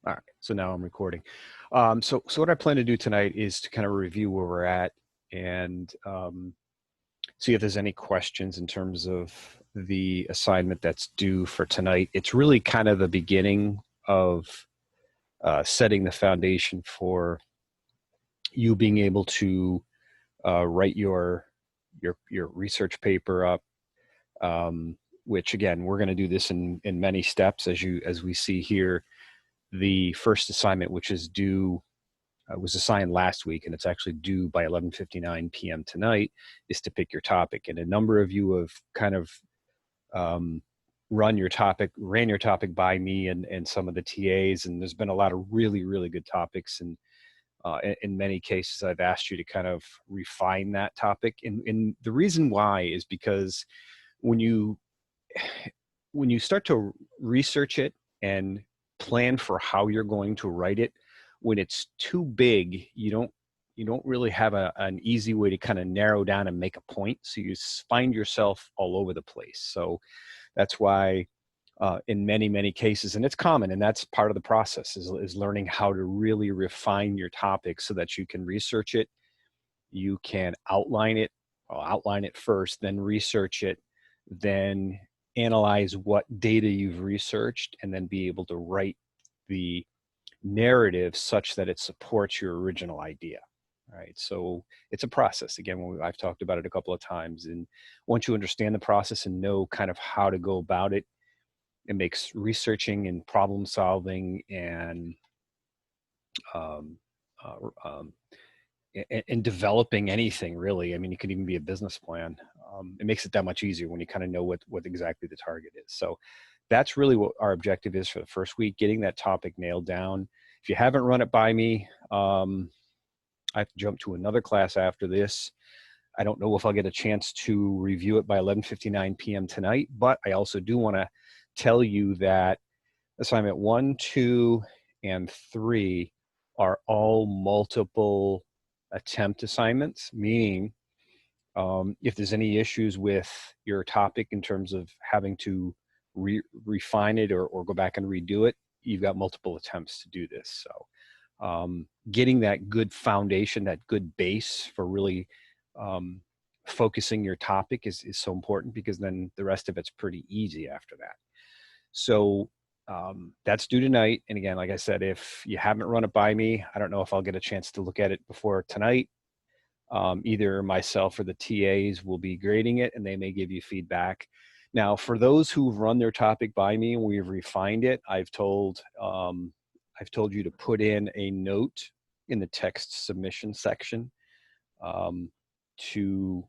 All right, so now I'm recording. So what I plan to do tonight is to kind of review where we're at and see if there's any questions in terms of the assignment that's due for tonight. It's really kind of the beginning of setting the foundation for you being able to write your research paper up. Which again, we're going to do this in many steps as we see here. The first assignment, which is due, was assigned last week, and it's actually due by 11:59 p.m. tonight, is to pick your topic. And a number of you have kind of ran your topic by me and some of the TAs, and there's been a lot of really, really good topics. And in many cases, I've asked you to kind of refine that topic. And the reason why is because when you start to research it and plan for how you're going to write it, when it's too big, you don't really have an easy way to kind of narrow down and make a point. So you find yourself all over the place. So that's why in many cases, and it's common, and that's part of the process, is learning how to really refine your topic so that you can research it, you can outline it first, then research it, then analyze what data you've researched, and then be able to write the narrative such that it supports your original idea. Right. So it's a process. Again, I've talked about it a couple of times. And once you understand the process and know kind of how to go about it, it makes researching and problem solving and uh, um, and developing anything really. I mean, it could even be a business plan. It makes it that much easier when you kind of know what exactly the target is. So that's really what our objective is for the first week, getting that topic nailed down. If you haven't run it by me, I have to jump to another class after this. I don't know if I'll get a chance to review it by 11:59 p.m. tonight, but I also do want to tell you that assignment 1, 2, and 3 are all multiple attempt assignments, meaning if there's any issues with your topic in terms of having to refine it or go back and redo it, you've got multiple attempts to do this. So getting that good foundation, that good base for really focusing your topic is so important, because then the rest of it's pretty easy after that. So that's due tonight. And again, like I said, if you haven't run it by me, I don't know if I'll get a chance to look at it before tonight. Either myself or the TAs will be grading it, and they may give you feedback. Now, for those who've run their topic by me and we've refined it, I've told you to put in a note in the text submission section to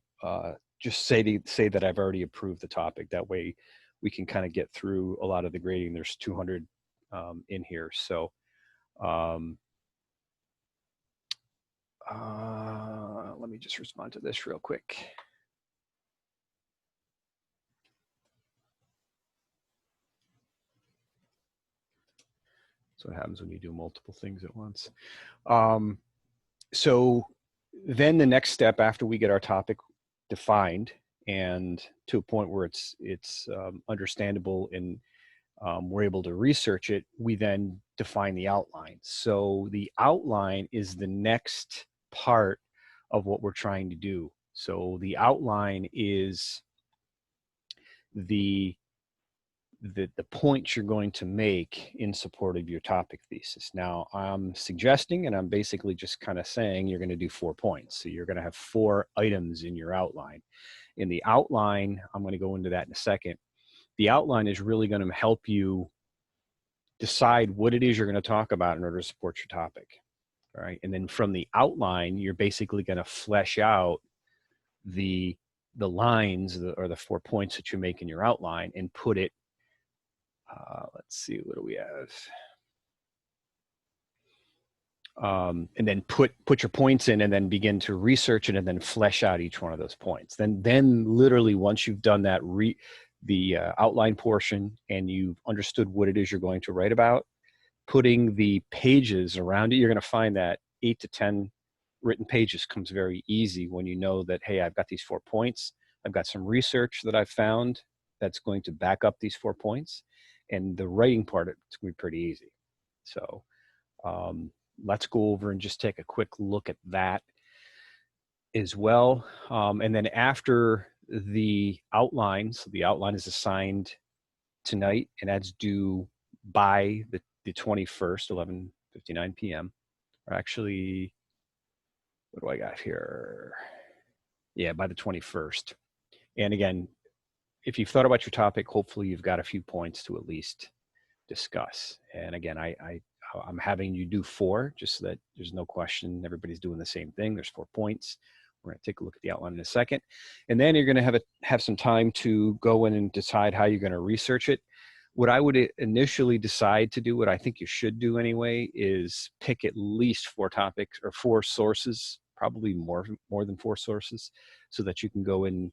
just say that I've already approved the topic. That way we can kind of get through a lot of the grading. There's 200 in here. So let me just respond to this real quick. So what happens when you do multiple things at once. So then the next step after we get our topic defined and to a point where it's understandable and we're able to research it, we then define the outline. So the outline is the next part of what we're trying to do. So the outline is the points you're going to make in support of your topic thesis. Now, I'm suggesting, and I'm basically just kind of saying, you're going to do 4 points. So you're going to have 4 items in your outline. In the outline, I'm going to go into that in a second. The outline is really going to help you decide what it is you're going to talk about in order to support your topic. All right. And then from the outline, you're basically going to flesh out the lines or the 4 points that you make in your outline and put it, let's see, what do we have? And then put your points in and then begin to research it and then flesh out each one of those points. Then literally once you've done that, the outline portion and you've understood what it is you're going to write about, putting the pages around it, you're going to find that 8 to 10 written pages comes very easy when you know that, hey, I've got these 4 points. I've got some research that I've found that's going to back up these 4 points. And the writing part, it's going to be pretty easy. So let's go over and just take a quick look at that as well. And then after the outline, so the outline is assigned tonight, and that's due by the 21st, 11:59 p.m. Or actually, what do I got here? Yeah, by the 21st. And again, if you've thought about your topic, hopefully you've got a few points to at least discuss. And again, I'm having you do 4, just so that there's no question everybody's doing the same thing. There's 4 points. We're going to take a look at the outline in a second. And then you're going to have some time to go in and decide how you're going to research it. What I would initially decide to do, what I think you should do anyway, is pick at least 4 topics or 4 sources, probably more than 4 sources, so that you can go and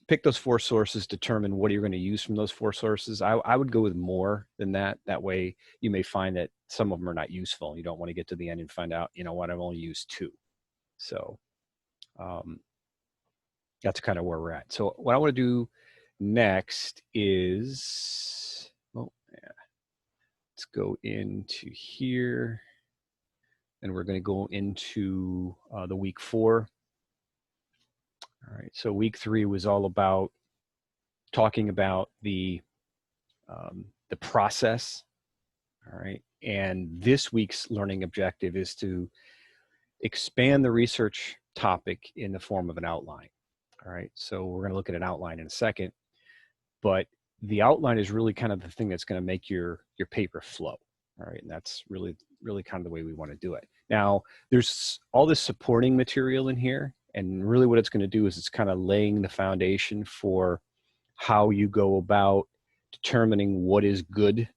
pick those 4 sources, determine what you're going to use from those 4 sources. I would go with more than that. That way you may find that some of them are not useful. You don't want to get to the end and find out, you know what, I've only used 2. So that's kind of where we're at. So what I want to do next is, oh yeah, let's go into here, and we're going to go into the week 4. All right, so week 3 was all about talking about the process. All right, and this week's learning objective is to expand the research topic in the form of an outline. All right, so we're going to look at an outline in a second, but the outline is really kind of the thing that's going to make your paper flow. All right, and that's really kind of the way we want to do it. Now, there's all this supporting material in here, and really what it's going to do is it's kind of laying the foundation for how you go about determining what is good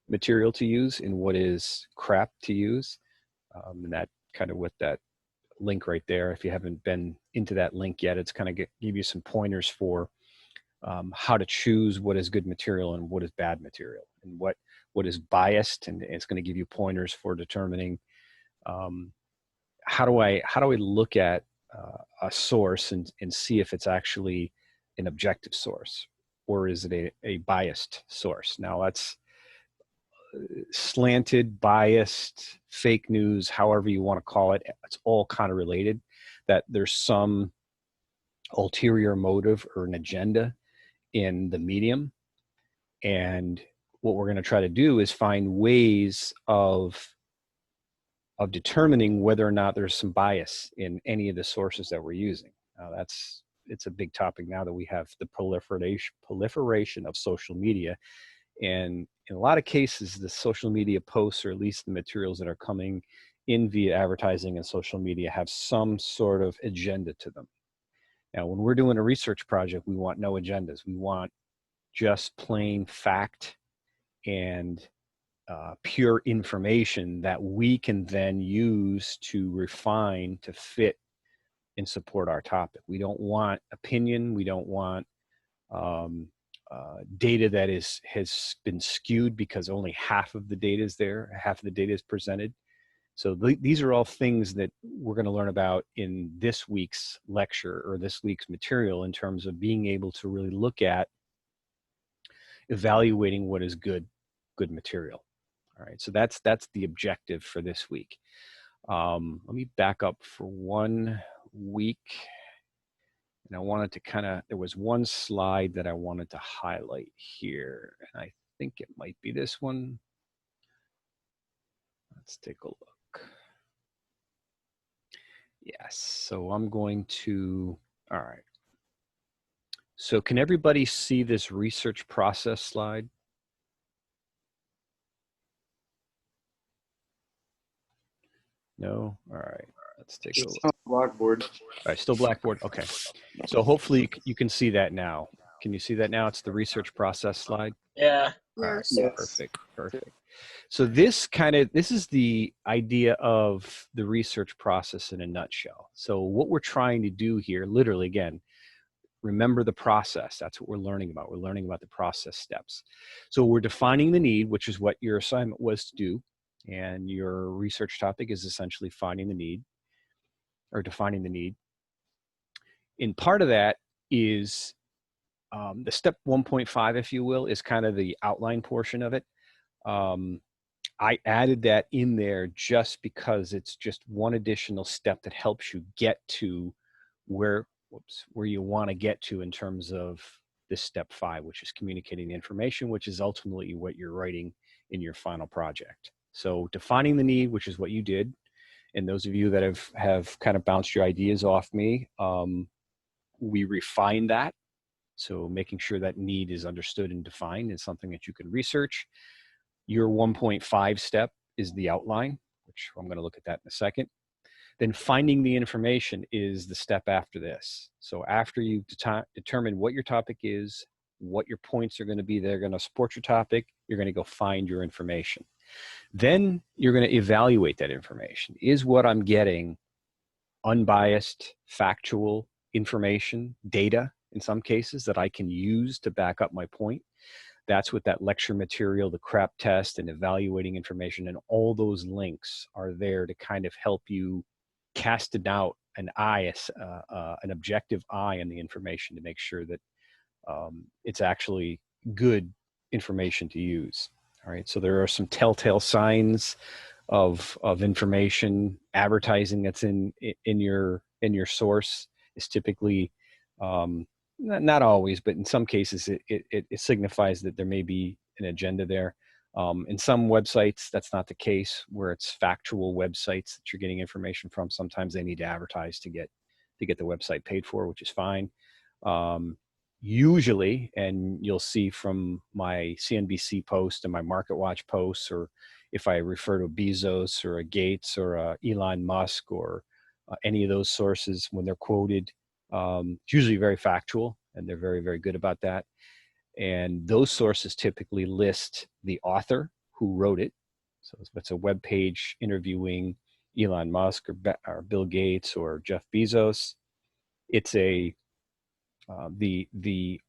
material to use and what is crap to use. And that kind of with that link right there, if you haven't been into that link yet, it's kind of give you some pointers for how to choose what is good material and what is bad material, and what is biased, and it's going to give you pointers for determining how do I look at a source and see if it's actually an objective source, or is it a biased source. Now that's slanted, biased, fake news, however you want to call it. It's all kind of related, that there's some ulterior motive or an agenda in the medium. And what we're going to try to do is find ways of determining whether or not there's some bias in any of the sources that we're using. It's a big topic now that we have the proliferation of social media. And in a lot of cases, the social media posts, or at least the materials that are coming in via advertising and social media, have some sort of agenda to them. Now, when we're doing a research project, we want no agendas. We want just plain fact and pure information that we can then use to refine to fit and support our topic. We don't want opinion. We don't want data that has been skewed because only half of the data is there, half of the data is presented. So these are all things that we're going to learn about in this week's lecture or this week's material, in terms of being able to really look at evaluating what is good material. All right, so that's the objective for this week. Let me back up for 1 week. And I wanted to there was one slide that I wanted to highlight here, and I think it might be this one. Let's take a look. Yes, so I'm going to, all right. So can everybody see this research process slide? No? All right, let's take a look. Blackboard. All right, still Blackboard, okay. So hopefully you can see that now. Can you see that now? It's the research process slide. Yeah. All right, Yes. perfect. So this is the idea of the research process in a nutshell. So what we're trying to do here, literally, again, remember the process. That's what we're learning about. We're learning about the process steps. So we're defining the need, which is what your assignment was to do. And your research topic is essentially finding the need, or defining the need. And part of that is the step 1.5, if you will, is kind of the outline portion of it. I added that in there just because it's just one additional step that helps you get to where, where you want to get to in terms of this step 5, which is communicating the information, which is ultimately what you're writing in your final project. So defining the need, which is what you did. And those of you that have kind of bounced your ideas off me, we refined that. So making sure that need is understood and defined is something that you can research. Your 1.5 step is the outline, which I'm going to look at that in a second. Then finding the information is the step after this. So after you determine what your topic is, what your points are going to be, they're going to support your topic, you're going to go find your information. Then you're going to evaluate that information. Is what I'm getting unbiased, factual information, data in some cases that I can use to back up my point? That's what that lecture material, the CRAP test, and evaluating information, and all those links are there to kind of help you cast it out an eye, an objective eye on the information to make sure that it's actually good information to use. All right, so there are some telltale signs of information. Advertising that's in your source is typically not always, but in some cases it signifies that there may be an agenda there. In some websites that's not the case, where it's factual websites that you're getting information from. Sometimes they need to advertise to get the website paid for, which is fine. Usually, and you'll see from my CNBC post and my MarketWatch posts, or if I refer to a Bezos or a Gates or a Elon Musk or any of those sources, when they're quoted, it's usually very factual, and they're very, very good about that. And those sources typically list the author who wrote it. So if it's a web page interviewing Elon Musk or Bill Gates or Jeff Bezos, it's the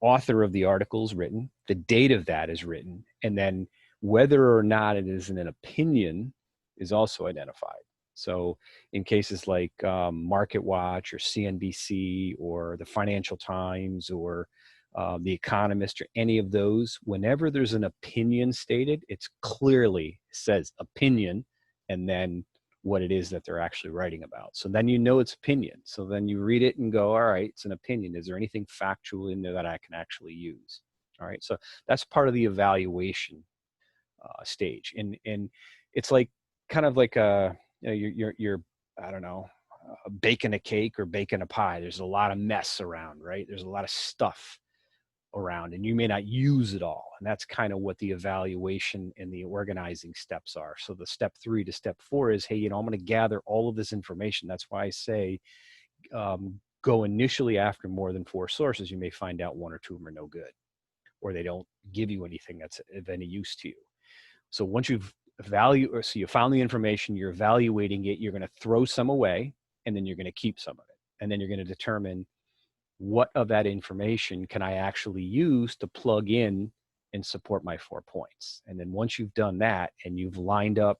author of the article is written, the date of that is written, and then whether or not it is an opinion is also identified. So in cases like MarketWatch or CNBC or the Financial Times or The Economist or any of those, whenever there's an opinion stated, it's clearly says opinion and then what it is that they're actually writing about. So then you know it's opinion. So then you read it and go, all right, it's an opinion. Is there anything factual in there that I can actually use? All right, so that's part of the evaluation stage. And it's like kind of like you're I don't know, baking a cake or baking a pie. There's a lot of mess around, right? There's a lot of stuff around, and you may not use it all. And that's kind of what the evaluation and the organizing steps are. So the step 3 to step 4 is, hey, I'm going to gather all of this information. That's why I say go initially after more than 4 sources. You may find out 1 or 2 of them are no good, or they don't give you anything that's of any use to you. So once you've so you found the information, you're evaluating it, you're going to throw some away, and then you're going to keep some of it. And then you're going to determine what of that information can I actually use to plug in and support my 4 points. And then once you've done that and you've lined up,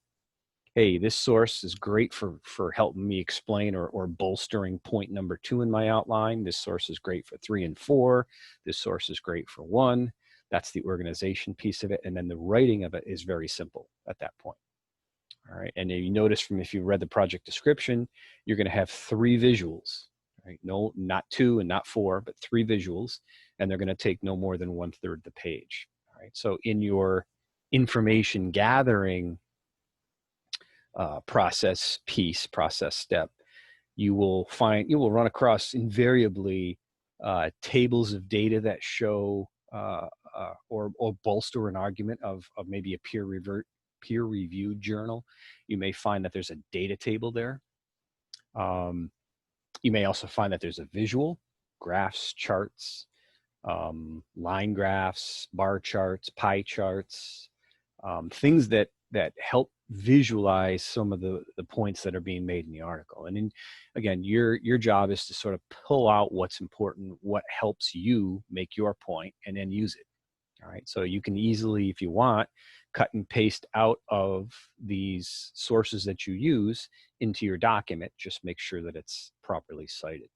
hey, this source is great for helping me explain or bolstering point number 2 in my outline. This source is great for 3 and 4. This source is great for 1. That's the organization piece of it. And then the writing of it is very simple at that point. All right. And you notice from, if you read the project description, you're going to have 3 visuals. Right? No, not 2 and not 4, but 3 visuals, and they're going to take no more than 1/3 the page. All right. So in your information gathering process step, you will run across invariably tables of data that show or bolster an argument of maybe a peer-reviewed journal. You may find that there's a data table there. You may also find that there's a visual, graphs, charts, line graphs, bar charts, pie charts, things that help visualize some of the points that are being made in the article. And again, your job is to sort of pull out what's important, what helps you make your point, and then use it. All right. So you can easily, if you want, cut and paste out of these sources that you use into your document. Just make sure that it's properly cited.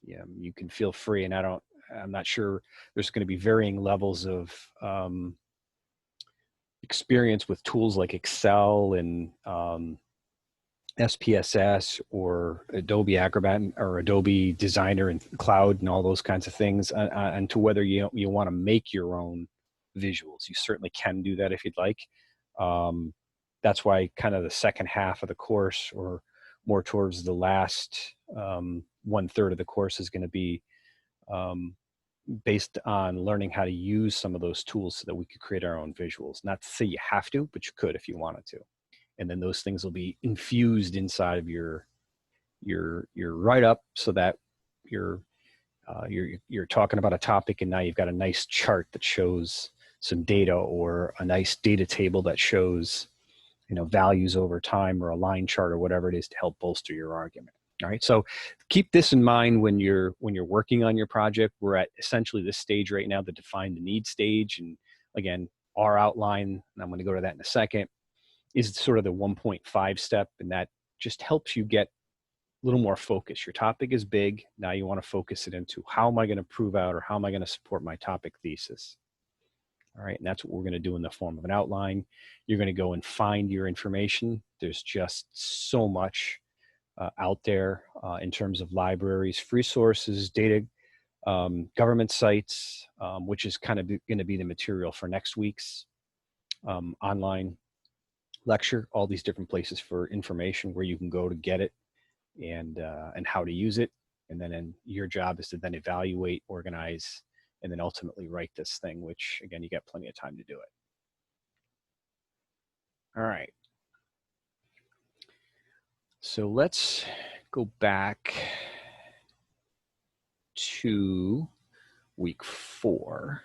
Yeah, you can feel free, and I'm not sure, there's going to be varying levels of experience with tools like Excel and SPSS or Adobe Acrobat or Adobe Designer and Cloud and all those kinds of things, and to whether you want to make your own visuals. You certainly can do that if you'd like. That's why kind of the second half of the course, or more towards the last 1/3 of the course, is going to be based on learning how to use some of those tools so that we could create our own visuals. Not to say you have to, but you could if you wanted to. And then those things will be infused inside of your write-up, so that you're talking about a topic, and now you've got a nice chart that shows some data, or a nice data table that shows, you know, values over time, or a line chart, or whatever it is, to help bolster your argument. All right, so keep this in mind when you're working on your project. We're at essentially this stage right now, the define the need stage. And again, our outline, and I'm going to go to that in a second, is sort of the 1.5 step, and that just helps you get a little more focus. Your topic is big. Now you want to focus it into, how am I going to prove out, or how am I going to support my topic thesis? All right, and that's what we're going to do in the form of an outline. You're going to go and find your information. There's just so much out there in terms of libraries, free sources, data, government sites, which is kind of going to be the material for next week's online lecture. All these different places for information where you can go to get it, and how to use it. And then your job is to then evaluate, organize, and then ultimately write this thing, which again, you got plenty of time to do it. All right. So let's go back to week 4.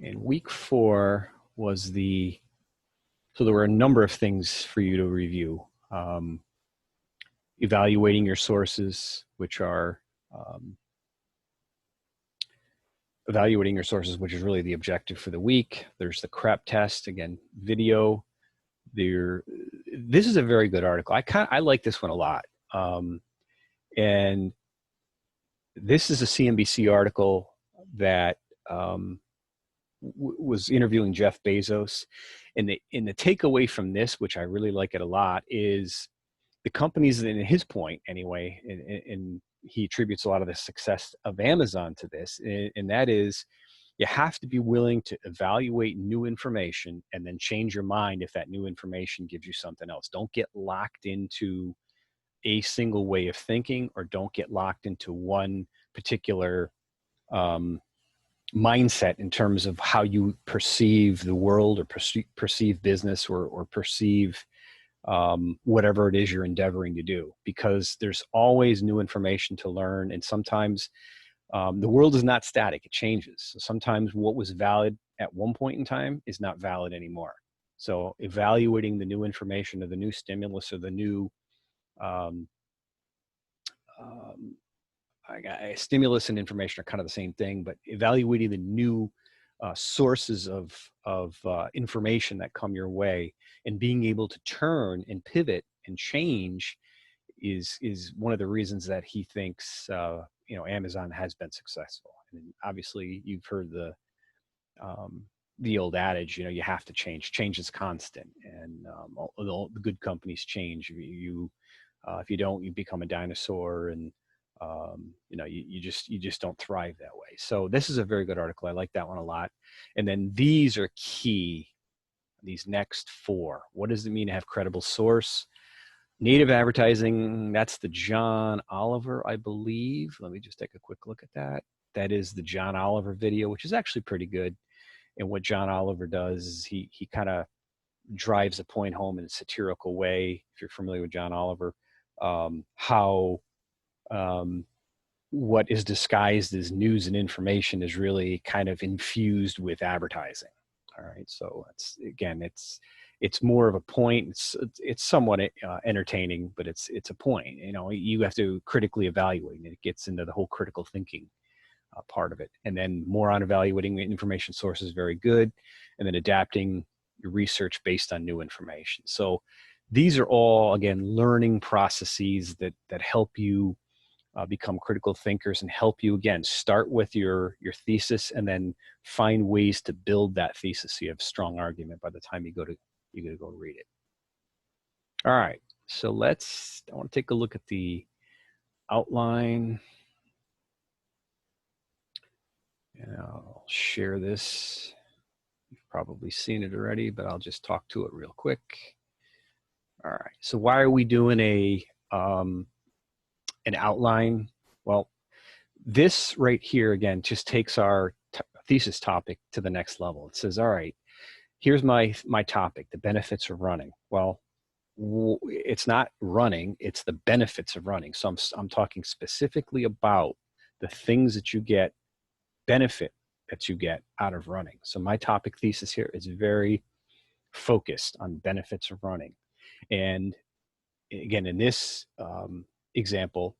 And week 4 was so there were a number of things for you to review. Evaluating your sources, which are which is really the objective for the week. There's the CREP test, again, video. This is a very good article. I like this one a lot. And this is a CNBC article that was interviewing Jeff Bezos. And the takeaway from this, which I really like it a lot, is the companies, in his point anyway, and he attributes a lot of the success of Amazon to this, and that is, you have to be willing to evaluate new information and then change your mind if that new information gives you something else. Don't get locked into a single way of thinking, or don't get locked into one particular mindset in terms of how you perceive the world, or perceive business, or perceive whatever it is you're endeavoring to do, because there's always new information to learn. And sometimes the world is not static, it changes. So sometimes what was valid at one point in time is not valid anymore. So evaluating the new information, or the new stimulus, or the new stimulus and information are kind of the same thing, but evaluating the new sources of information that come your way, and being able to turn and pivot and change is one of the reasons that he thinks Amazon has been successful. And obviously, you've heard the old adage, you have to change. Change is constant, and all the good companies change. If you don't, you become a dinosaur, and you just don't thrive that way. So this is a very good article. I like that one a lot. And then these are key, these next 4. What does it mean to have credible source? Native advertising, that's the John Oliver, I believe. Let me just take a quick look at that. That is the John Oliver video, which is actually pretty good. And what John Oliver does is he kind of drives a point home in a satirical way, if you're familiar with John Oliver, how what is disguised as news and information is really kind of infused with advertising. All right, so it's more of a point. It's somewhat entertaining, but it's a point. You have to critically evaluate, and it gets into the whole critical thinking part of it. And then more on evaluating information sources, very good, and then adapting your research based on new information. So these are all, again, learning processes that help you become critical thinkers and help you, again, start with your thesis and then find ways to build that thesis so you have a strong argument by the time you go to read it. All right, so I want to take a look at the outline. And I'll share this. You've probably seen it already, but I'll just talk to it real quick. All right, so why are we doing an outline? Well, this right here, again, just takes our thesis topic to the next level. It says, all right, here's my topic, the benefits of running. Well, it's not running, it's the benefits of running. So I'm talking specifically about the things that you get, benefit that you get out of running. So my topic thesis here is very focused on benefits of running. And again, in this example,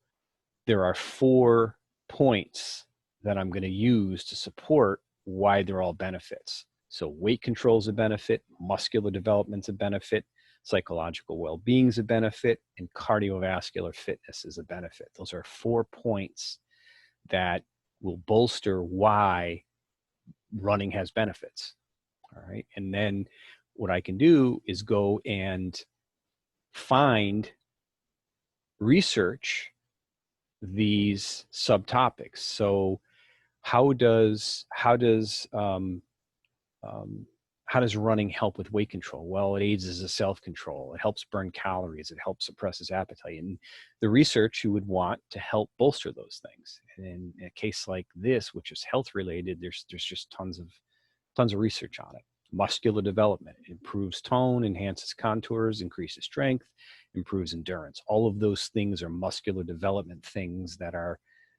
there are 4 points that I'm going to use to support why they're all benefits. So weight control is a benefit, muscular development's a benefit, psychological well-being is a benefit, and cardiovascular fitness is a benefit. Those are 4 points that will bolster why running has benefits. All right. And then what I can do is go and find, research these subtopics. So how does running help with weight control? Well, it aids as a self-control. It helps burn calories. It helps suppresses appetite. And the research you would want to help bolster those things. And in a case like this, which is health related, there's just tons of research on it. Muscular development, it improves tone, enhances contours, increases strength, improves endurance. All of those things are muscular development things that are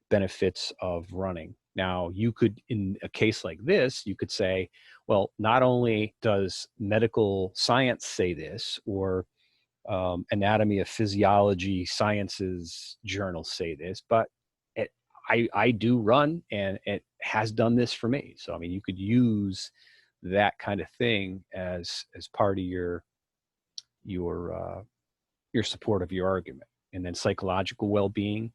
benefits of running. Now, you could, in a case like this, you could say, well, not only does medical science say this, or anatomy of physiology sciences journals say this, but I do run, and it has done this for me. So, I mean, you could use that kind of thing as part of your support of your argument. And then psychological well-being.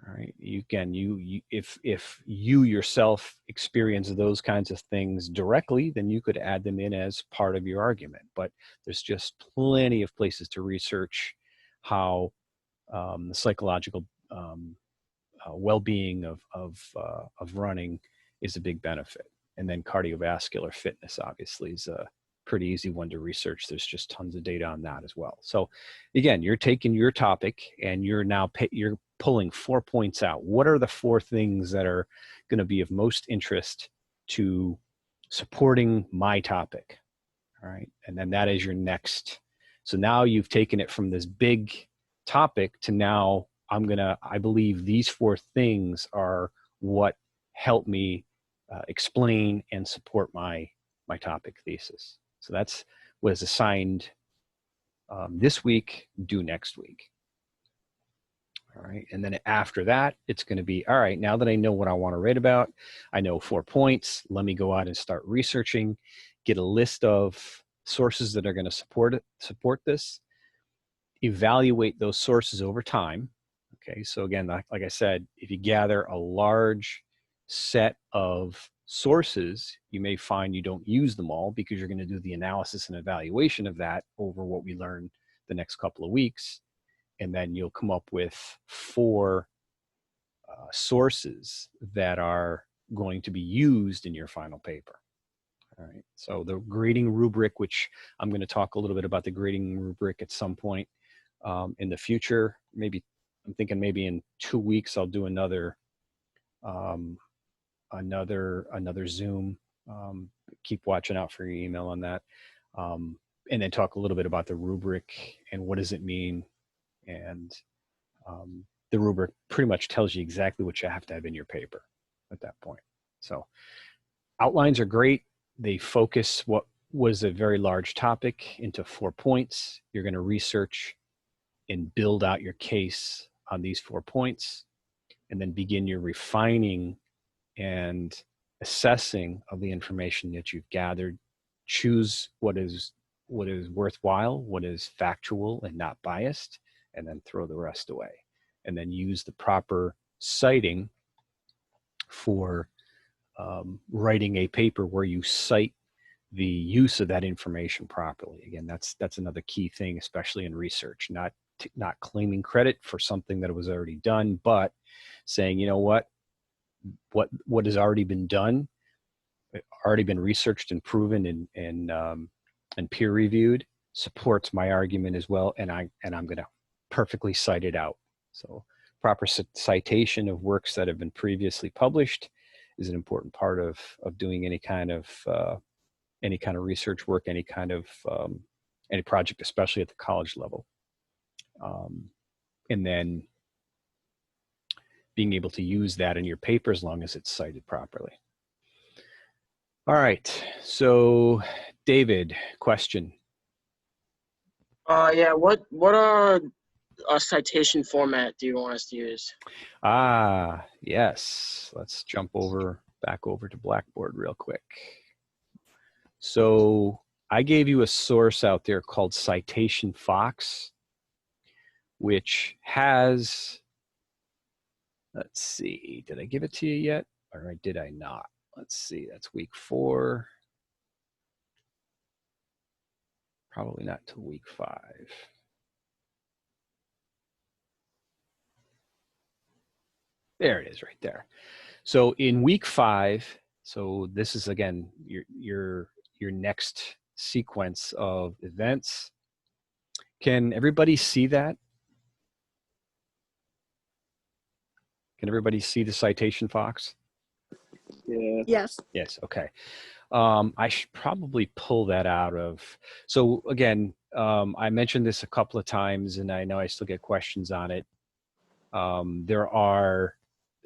All right, if you yourself experience those kinds of things directly, then you could add them in as part of your argument. But there's just plenty of places to research how the psychological well-being of running is a big benefit. And then cardiovascular fitness obviously is a pretty easy one to research. There's just tons of data on that as well. So again, you're taking your topic and you're pulling 4 points out. What are the 4 things that are going to be of most interest to supporting my topic? All right. And then that is your next. So now you've taken it from this big topic to now I believe these 4 things are what help me explain and support my topic thesis. So that's what is assigned this week, due next week. All right, and then after that, it's going to be, all right, now that I know what I want to write about, I know 4 points, let me go out and start researching, get a list of sources that are going to support this, evaluate those sources over time. Okay, so again, like I said, if you gather a large set of sources, you may find you don't use them all because you're going to do the analysis and evaluation of that over what we learn the next couple of weeks. And then you'll come up with 4 sources that are going to be used in your final paper. All right, so the grading rubric, which I'm going to talk a little bit about the grading rubric at some point in the future. Maybe I'm thinking maybe in 2 weeks I'll do another Zoom. Keep watching out for your email on that, and then talk a little bit about the rubric and what does it mean. And the rubric pretty much tells you exactly what you have to have in your paper at that point. So outlines are great. They focus what was a very large topic into 4 points. You're going to research and build out your case on these 4 points, and then begin your refining and assessing of the information that you've gathered. Choose what is worthwhile, what is factual and not biased, and then throw the rest away. and then use the proper citing for writing a paper where you cite the use of that information properly. Again, that's another key thing, especially in research, not claiming credit for something that was already done, but saying, you know what has already been done, already been researched and proven and peer reviewed, supports my argument as well, and I'm going to perfectly cite it out. So proper citation of works that have been previously published is an important part of doing any kind of research work, any project, especially at the college level. And then being able to use that in your paper as long as it's cited properly. All right, so David, question. Yeah, what citation format do you want us to use? Yes, let's jump back over to Blackboard real quick. So I gave you a source out there called Citation Fox, which has, let's see, did I give it to you yet? Or did I not? Let's see, that's week 4. Probably not till week 5. There it is right there. So in week 5, so this is again your next sequence of events. Can everybody see that? Can everybody see the Citation Fox? Yeah. Yes. Yes, okay. I should probably pull that out of, so again, I mentioned this a couple of times and I know I still get questions on it. There are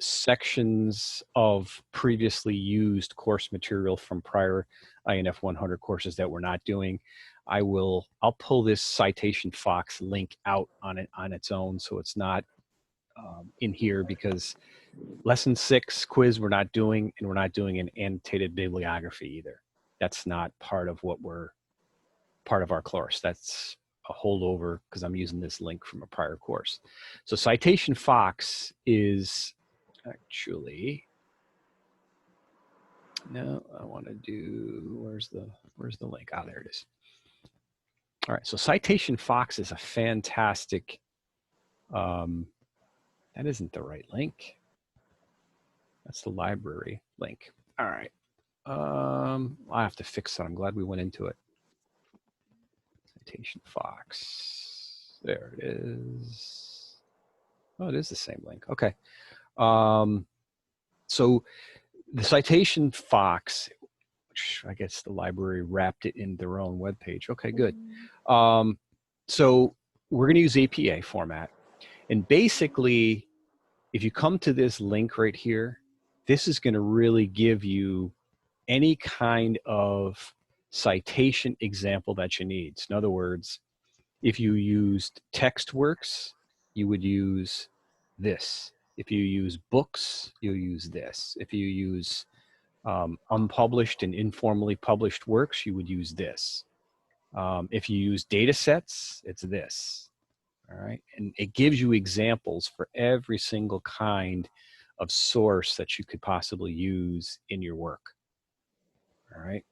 sections of previously used course material from prior INF-100 courses that we're not doing. I'll pull this Citation Fox link out on its own, so it's not in here, because lesson 6 quiz we're not doing, and we're not doing an annotated bibliography either. That's not part of our course. That's a holdover because I'm using this link from a prior course. So Citation Fox is actually, no, I want to do, where's the link? Ah, there it is. All right, so Citation Fox is a fantastic, that isn't the right link. That's the library link. All right. I have to fix that. I'm glad we went into it. Citation Fox. There it is. Oh, it is the same link. Okay. So the Citation Fox, which I guess the library wrapped it in their own webpage. Okay, good. So we're going to use APA format. And basically, if you come to this link right here, this is going to really give you any kind of citation example that you need. So in other words, if you used TextWorks, you would use this. If you use books, you'll use this. If you use unpublished and informally published works, you would use this. If you use data sets, it's this. All right, and it gives you examples for every single kind of source that you could possibly use in your work. All right,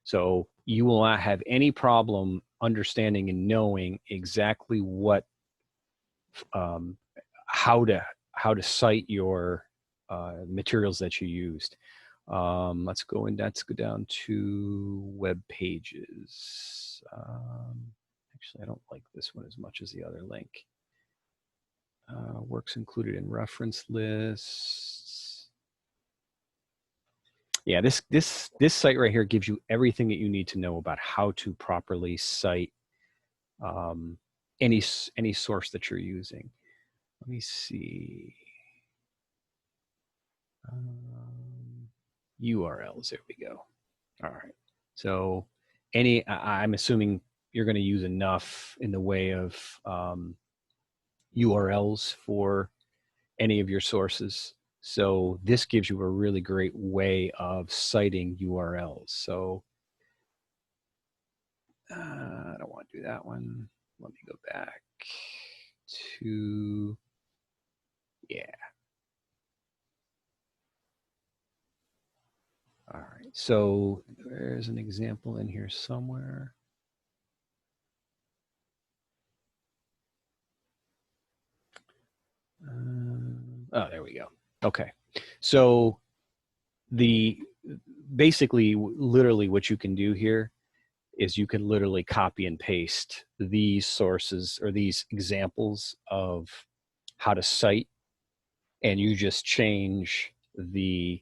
so you will not have any problem understanding and knowing exactly what, how to cite your materials that you used. Let's go down to web pages. Actually, I don't like this one as much as the other link. Works included in reference lists. Yeah, this site right here gives you everything that you need to know about how to properly cite any source that you're using. Let me see. URLs, there we go. All right. So I'm assuming you're going to use enough in the way of URLs for any of your sources. So this gives you a really great way of citing URLs. So I don't want to do that one. Let me go back to Yeah. All right. So there's an example in here somewhere. Oh, there we go. Okay. So basically, literally what you can do here is you can literally copy and paste these sources or these examples of how to cite, and you just change the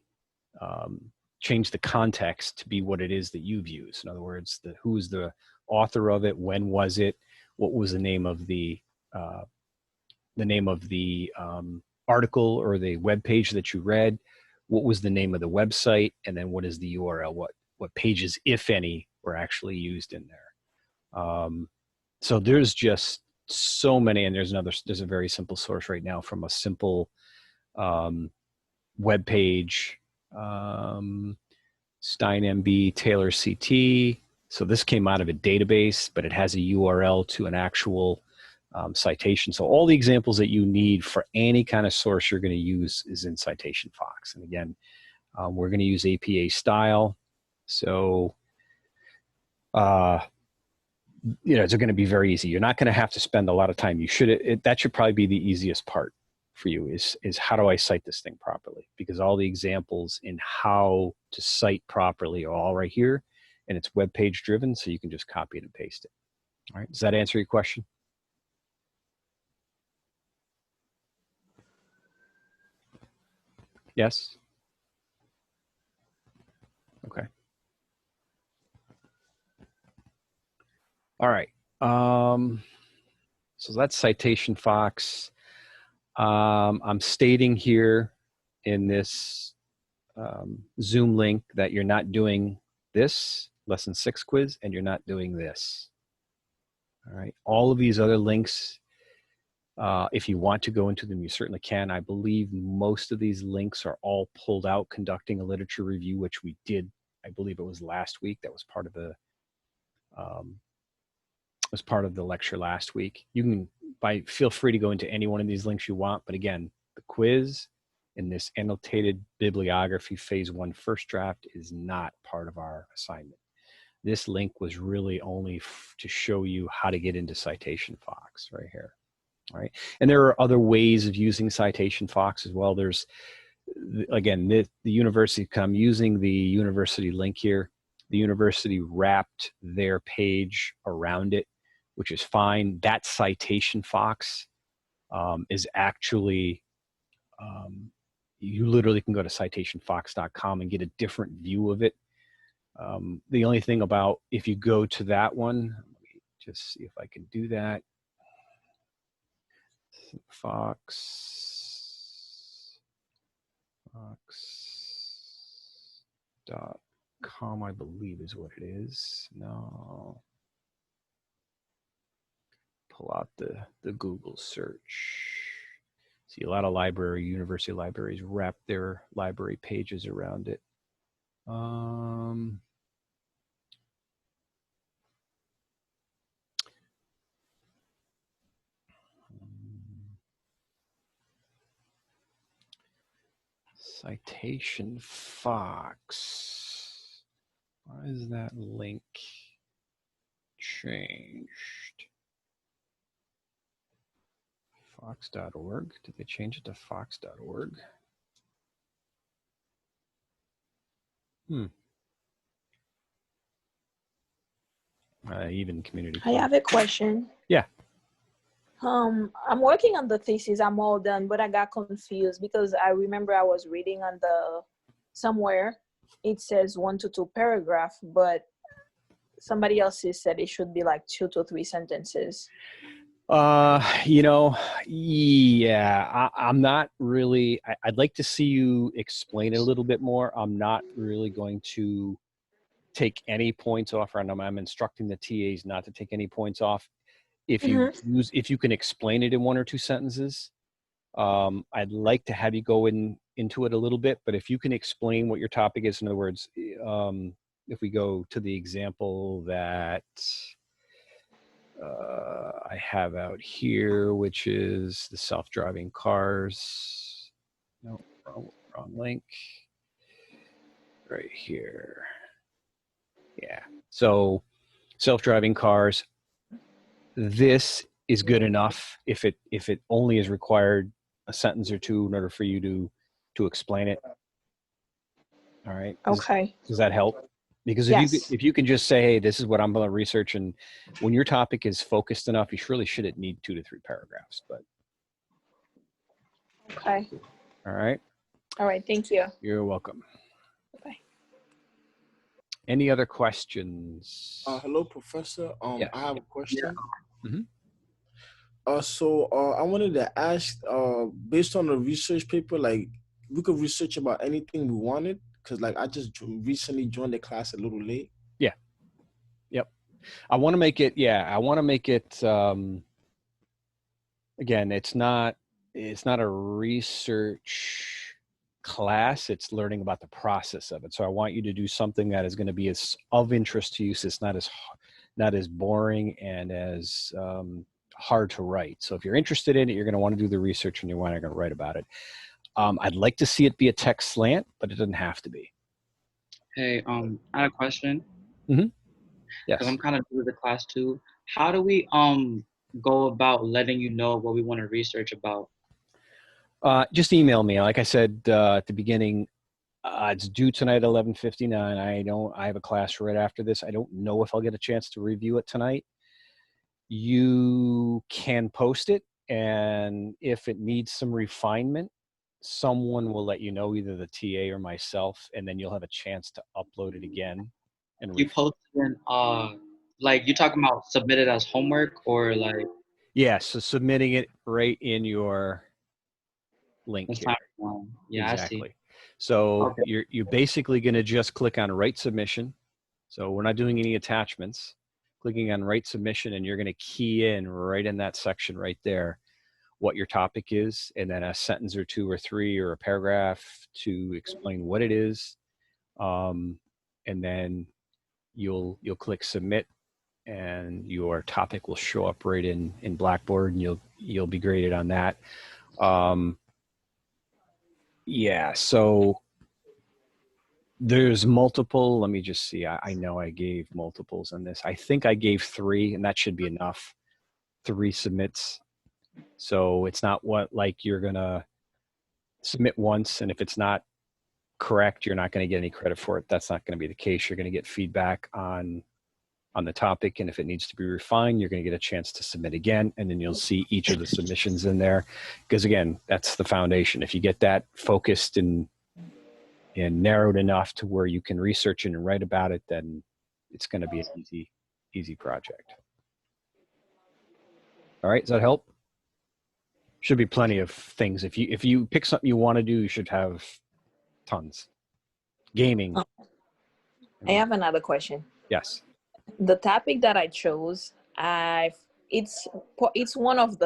context to be what it is that you've used. In other words, who's the author of it, when was it, what was the name of the article or the web page that you read, what was the name of the website, and then what is the URL, what pages, if any, were actually used in there. So there's just so many, and there's a very simple source right now from a simple web page, SteinMB Taylor CT. So this came out of a database, but it has a URL to an actual citation. So all the examples that you need for any kind of source you're going to use is in Citation Fox. And again, we're going to use APA style. So, it's going to be very easy. You're not going to have to spend a lot of time. That should probably be the easiest part for you is how do I cite this thing properly? Because all the examples in how to cite properly are all right here, and it's web page driven, so you can just copy it and paste it. All right, does that answer your question? Yes? Okay. All right. So that's Citation Fox. I'm stating here in this Zoom link that you're not doing this lesson 6 quiz, and you're not doing this. All right. All of these other links, if you want to go into them, you certainly can. I believe most of these links are all pulled out conducting a literature review, which we did. I believe it was last week. That was part of the lecture last week. You can feel free to go into any one of these links you want. But again, the quiz in this annotated bibliography phase 1 first draft is not part of our assignment. This link was really only to show you how to get into Citation Fox right here. All right. And there are other ways of using Citation Fox as well. There's, again, the university, I'm using the university link here. The university wrapped their page around it, which is fine. That Citation Fox is actually, you literally can go to citationfox.com and get a different view of it. The only thing about, if you go to that one, let me just see if I can do that. Fox.com, I believe is what it is. No. Pull out the Google search. See, a lot of university libraries wrap their library pages around it. Citation Fox. Why is that link changed? Fox.org. Did they change it to fox.org? Even community. I have a question. Yeah. I'm working on the thesis. I'm all done, but I got confused because I remember I was reading on somewhere it says 1 to 2 paragraph, but somebody else said it should be like 2 to 3 sentences. Yeah, I'm not really, I'd like to see you explain it a little bit more. I'm not really going to take any points off, or I'm instructing the TAs not to take any points off. If you if you can explain it in 1 or 2 sentences, I'd like to have you go into it a little bit, but if you can explain what your topic is, in other words, if we go to the example that I have out here, which is the self-driving cars. No, wrong link. Right here. Yeah. So self-driving cars. This is good enough if it only is required a sentence or two in order for you to explain it. All right. Okay. Does that help? Because Yes. if you can just say, hey, this is what I'm going to research, and when your topic is focused enough, you surely shouldn't need 2 to 3 paragraphs. But Okay. all right. All right. Thank you. You're welcome. Bye. Any other questions? Hello, Professor. Yeah. I have a question. Mhm. I wanted to ask, based on the research paper, like we could research about anything we wanted, because like I just recently joined the class a little late. Yeah. Yep. I want to make it. Yeah. I want to make it. Again, it's not a research class. It's learning about the process of it. So I want you to do something that is going to be as of interest to you. So it's not as boring and as hard to write. So if you're interested in it, you're going to want to do the research and you're going to write about it. I'd like to see it be a text slant, but it doesn't have to be. Hey, I had a question. Mm-hmm. Yes. Because I'm kind of new to the class too. How do we go about letting you know what we want to research about? Just email me. Like I said at the beginning, it's due tonight at 11:59. I have a class right after this. I don't know if I'll get a chance to review it tonight. You can post it, and if it needs some refinement, someone will let you know, either the TA or myself, and then you'll have a chance to upload it again. And You post it in, like you talking about submit it as homework or like? Yeah, so submitting it right in your link here. Yeah, Exactly. I see. So Okay. you're basically going to just click on write submission. So we're not doing any attachments. Clicking on write submission, and you're going to key in right in that section right there what your topic is, and then a sentence or two or three or a paragraph to explain what it is. And then you'll click submit, and your topic will show up right in Blackboard, and you'll be graded on that. Yeah, so there's multiple. Let me just see. I know I gave multiples on this. I think I gave 3, and that should be enough. 3 submits. So it's not like you're going to submit once, and if it's not correct, you're not going to get any credit for it. That's not going to be the case. You're going to get feedback on the topic, and if it needs to be refined, you're going to get a chance to submit again, and then you'll see each of the submissions in there. Because again, that's the foundation. If you get that focused and narrowed enough to where you can research it and write about it, then it's going to be an easy project. All right, does that help? Should be plenty of things. If you pick something you want to do, you should have tons. Gaming. I have another question. Yes. The topic that I chose, it's one of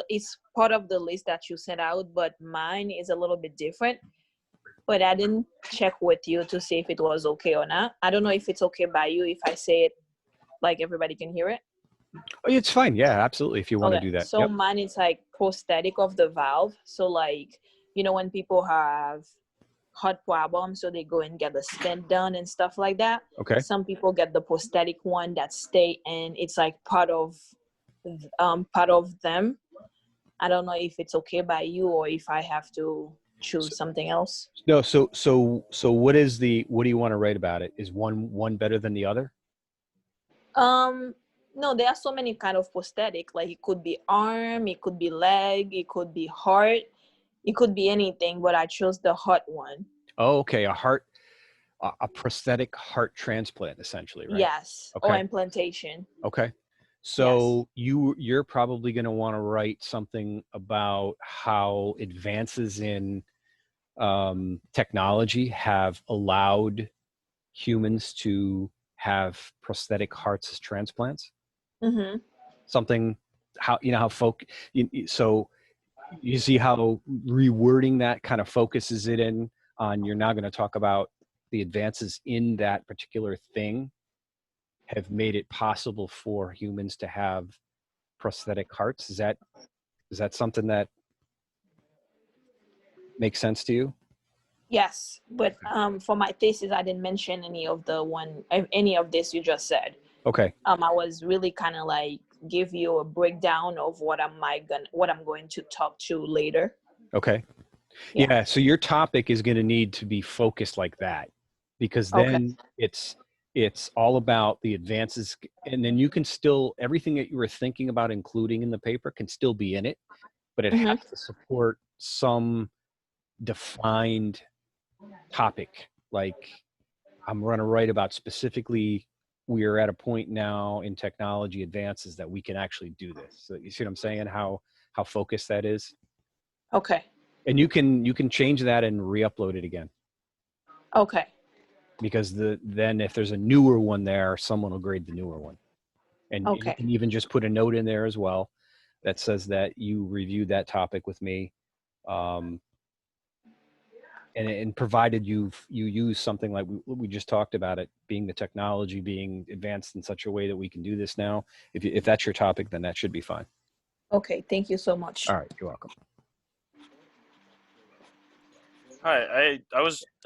it's part of the list that you sent out, but mine is a little bit different. But I didn't check with you to see if it was okay or not. I don't know if it's okay by you if I say it like everybody can hear it. Oh, it's fine. Yeah, absolutely. If you want to do that. So Yep. mine is like prosthetic of the valve. So like, when people have heart problems, so they go and get the stent done and stuff like that. Okay. Some people get the prosthetic one that stay, and it's like part of them. I don't know if it's okay by you or if I have to choose something else. No. So what do you want to write about it? Is one better than the other? No, there are so many kind of prosthetic. Like it could be arm, it could be leg, it could be heart, it could be anything. But I chose the heart one. Oh, okay. A prosthetic heart transplant, essentially, right? Yes. Okay. Or implantation. Okay. So Yes. you're probably going to want to write something about how advances in technology have allowed humans to have prosthetic hearts as transplants. Mm-hmm. Something so you see how rewording that kind of focuses it in on, you're now going to talk about the advances in that particular thing. have made it possible for humans to have prosthetic hearts. Is that something that makes sense to you? Yes, but for my thesis, I didn't mention any of this you just said. Okay. I was really kind of like give you a breakdown of what I'm going to talk to later. Okay. Yeah. Yeah. So your topic is going to need to be focused like that, because then it's all about the advances, and then you can still, everything that you were thinking about including in the paper can still be in it, but it has to support some defined topic. Like, I'm going to write about specifically, we are at a point now in technology advances that we can actually do this. So you see what I'm saying? How focused that is? Okay. And you can change that and re-upload it again. Okay. Because then if there's a newer one there, someone will grade the newer one. And you can even just put a note in there as well that says that you reviewed that topic with me. And provided you use something like we just talked about, it being the technology being advanced in such a way that we can do this now. If that's your topic, then that should be fine. Okay. Thank you so much. All right. You're welcome. Hi,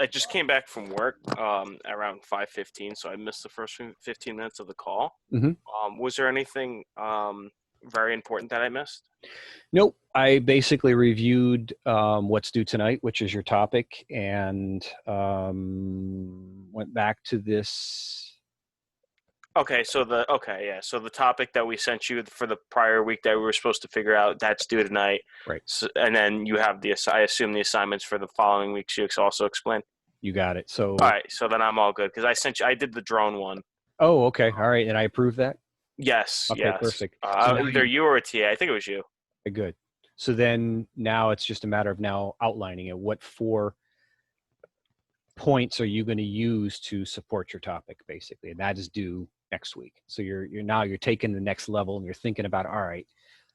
I just came back from work around 5:15, so I missed the first 15 minutes of the call. Was there anything very important that I missed? Nope. I basically reviewed what's due tonight, which is your topic, and went back to this. Okay, so the topic that we sent you for the prior week that we were supposed to figure out, that's due tonight. Right. So, and then you have I assume the assignments for the following weeks you also explain. You got it. So. All right, so then I'm all good because I did the drone one. Oh, okay. All right, and I approve that. Yes. Okay, yes. perfect. So either you or a TA. I think it was you. Okay, good. So then now it's just a matter of now outlining it. What 4 points are you going to use to support your topic, basically? And that is due next week. So you're taking the next level and you're thinking about, all right,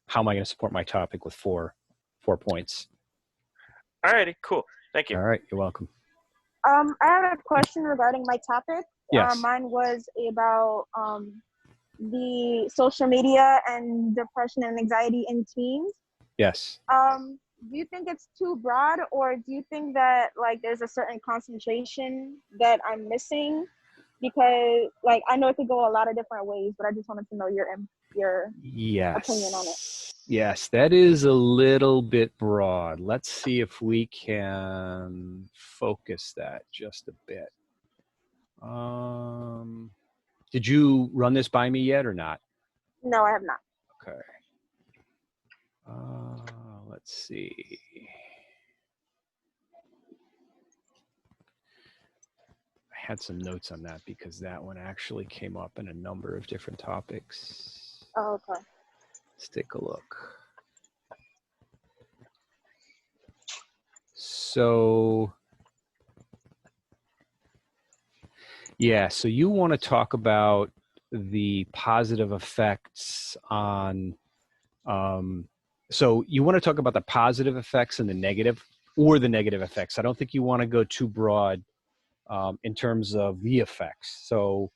how am I going to support my topic with 4 points? All righty, cool. Thank you. All right, you're welcome. I have a question regarding my topic. Yes. Mine was about the social media and depression and anxiety in teens. Yes. Do you think it's too broad, or do you think that like there's a certain concentration that I'm missing? Because like I know it could go a lot of different ways, but I just wanted to know your opinion on it. Yes, that is a little bit broad. Let's see if we can focus that just a bit. Did you run this by me yet or not? No, I have not. Okay. Let's see. I had some notes on that because that one actually came up in a number of different topics. Oh, okay. Let's take a look. So, yeah, so you want to talk about the positive effects on, so you want to talk about the positive effects and the negative, or the negative effects. I don't think you want to go too broad in terms of the effects. So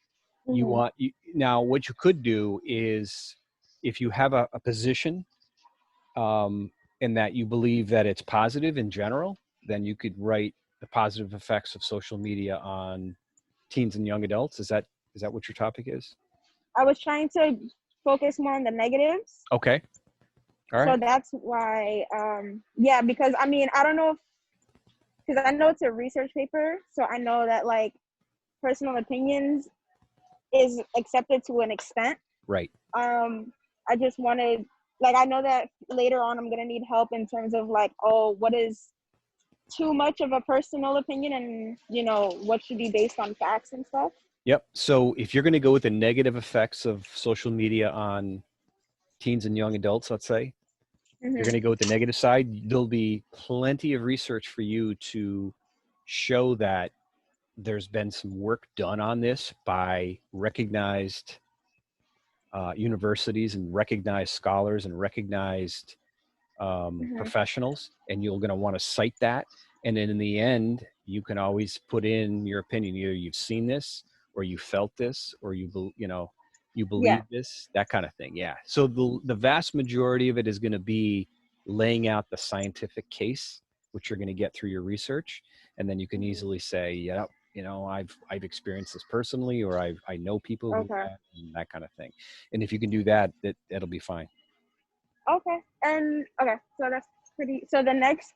now what you could do is, if you have a position in that you believe that it's positive in general, then you could write the positive effects of social media on teens and young adults. Is that what your topic is? I was trying to focus more on the negatives. Okay. All right. So that's why, yeah, because I mean, I don't know because I know it's a research paper, so I know that like personal opinions is accepted to an extent. Right. I just wanted, like, I know that later on I'm gonna need help in terms of like, oh, what is too much of a personal opinion, and you know what should be based on facts and stuff. Yep. So if you're going to go with the negative effects of social media on teens and young adults, let's say, you're going to go with the negative side, there'll be plenty of research for you to show that there's been some work done on this by recognized universities and recognized scholars and recognized professionals, and you're going to want to cite that. And then in the end, you can always put in your opinion. Either you've seen this, or you felt this, or you know, you Yeah. believe this, that kind of thing. Yeah. So the vast majority of it is going to be laying out the scientific case, which you're going to get through your research, and then you can easily say, yeah, you know, I've experienced this personally, or I know people who Okay. have, and that kind of thing. And if you can do that, that'll be fine. Okay. And okay, so that's pretty. So the next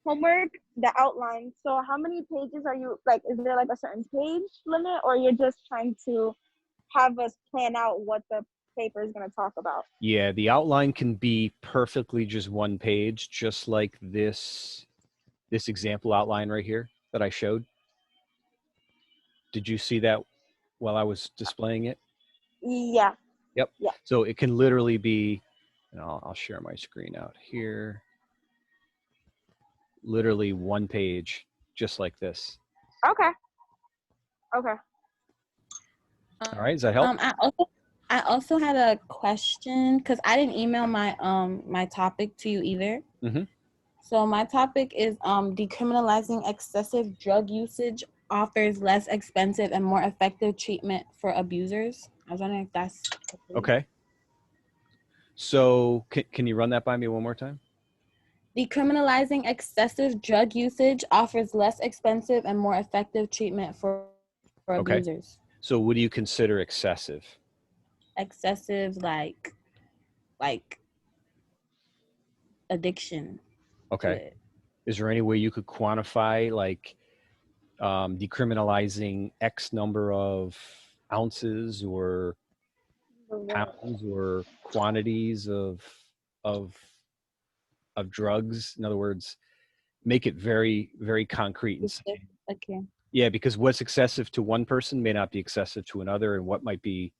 homework, the outline. So how many pages are you like? Is there like a certain page limit, or you're just trying to have us plan out what the paper is going to talk about? Yeah, the outline can be perfectly just one page, just like this example outline right here that I showed. Did you see that while I was displaying it? Yeah. Yep. Yeah. So it can literally be, and I'll share my screen out here. Literally one page, just like this. Okay. Okay. All right, does that help? I also had a question because I didn't email my my topic to you either. Mm-hmm. So my topic is decriminalizing excessive drug usage offers less expensive and more effective treatment for abusers. I was wondering if that's Okay. So can you run that by me one more time? Decriminalizing excessive drug usage offers less expensive and more effective treatment for Okay. abusers. So what do you consider excessive? Excessive like addiction to Okay. it. Is there any way you could quantify, like, decriminalizing X number of ounces or pounds or quantities of drugs? In other words, make it very, very concrete and say, Okay. yeah, because what's excessive to one person may not be excessive to another, and what might be,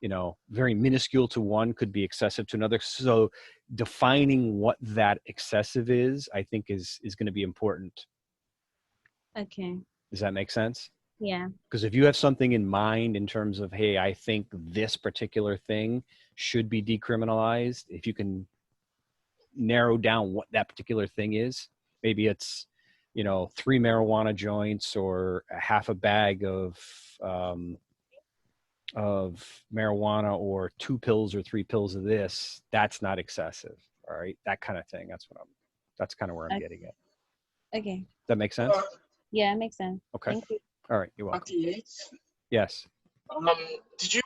you know, very minuscule to one could be excessive to another. So defining what that excessive is, I think is going to be important. Okay. Does that make sense? Yeah. Because if you have something in mind in terms of, hey, I think this particular thing should be decriminalized, if you can narrow down what that particular thing is, maybe it's, you know, 3 marijuana joints or a half a bag of marijuana, or 2 pills or 3 pills of this, that's not excessive. All right, that kind of thing. That's kind of where I'm getting at. Okay. Does that make sense? Yeah, it makes sense. Okay. Thank you. All right, you're welcome. Yes. Did you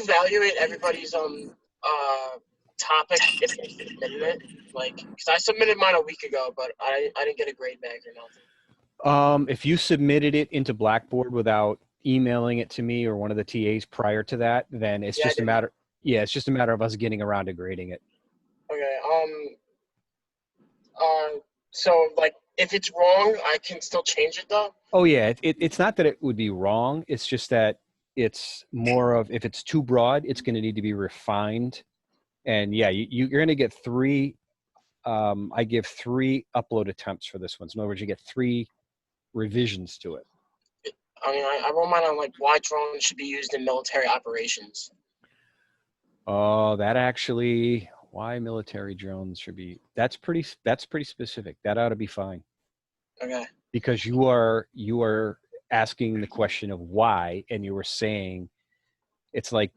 evaluate everybody's topic if they submitted it? Like, because I submitted mine a week ago, but I didn't get a grade back or nothing. If you submitted it into Blackboard without emailing it to me or one of the TAs prior to that, then it's just a matter. Yeah, it's just a matter of us getting around to grading it. Okay. So like, if it's wrong, I can still change it though. Oh yeah, it's not that it would be wrong. It's just that it's more of, if it's too broad, it's going to need to be refined. And yeah, you're going to get 3. I give 3 upload attempts for this one. So in other words, you get 3 revisions to it. I mean, I wrote mine on like why drones should be used in military operations. Oh, that actually, why military drones should be, that's pretty specific. That ought to be fine. Okay. Because you are asking the question of why, and you were saying, it's like,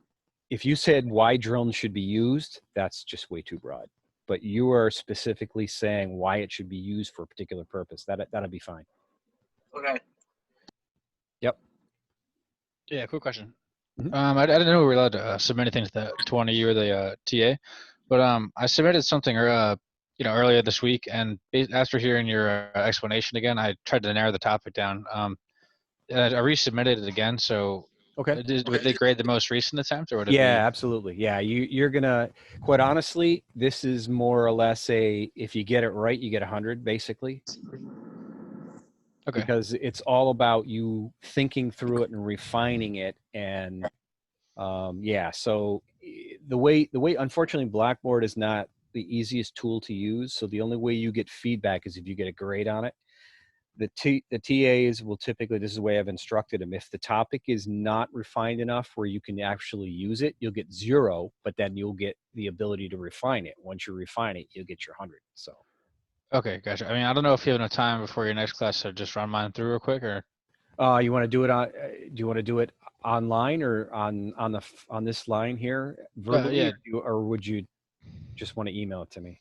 if you said why drones should be used, that's just way too broad. But you are specifically saying why it should be used for a particular purpose. That'll be fine. Okay. Yep. Yeah, quick question. Mhm. I didn't know we were allowed to submit anything to one of you or the TA, but I submitted something earlier this week, and after hearing your explanation again, I tried to narrow the topic down. I resubmitted it again, so Okay. would they grade the most recent attempt, or would it Yeah, be? absolutely. Yeah, you're gonna, quite honestly, this is more or less if you get it right, you get 100 basically. Okay. Because it's all about you thinking through it and refining it. And yeah, so the way unfortunately Blackboard is not the easiest tool to use. So the only way you get feedback is if you get a grade on it. The TAs will typically, this is the way I've instructed them, if the topic is not refined enough where you can actually use it, you'll get 0, but then you'll get the ability to refine it. Once you refine it, you'll get your 100. So Okay, gotcha. I mean, I don't know if you have enough time before your next class to just run mine through real quick, or. You want to do it on? Do you want to do it online or on this line here verbally, Yeah, or would you just want to email it to me?